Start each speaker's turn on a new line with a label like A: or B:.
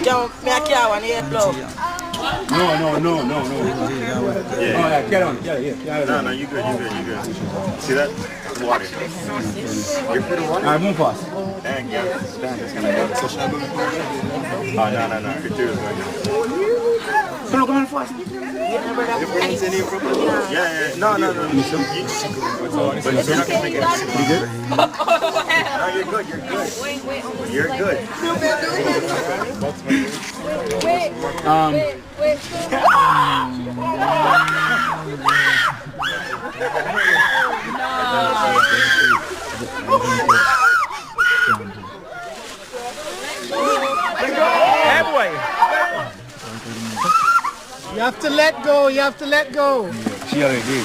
A: Jump, me a car one here, blow.
B: No. Yeah. Oh, yeah, carry on. Yeah.
C: No, you good. See that? Water. You're for the water?
B: Alright, move fast.
C: Dang, yeah. Stand. It's gonna go. Oh, no. You're too.
B: Come on fast.
C: Yeah. No. But you're not gonna make it. You good? No, you're good. You're good.
D: Wait.
B: Hey, boy.
E: You have to let go.
B: She already did.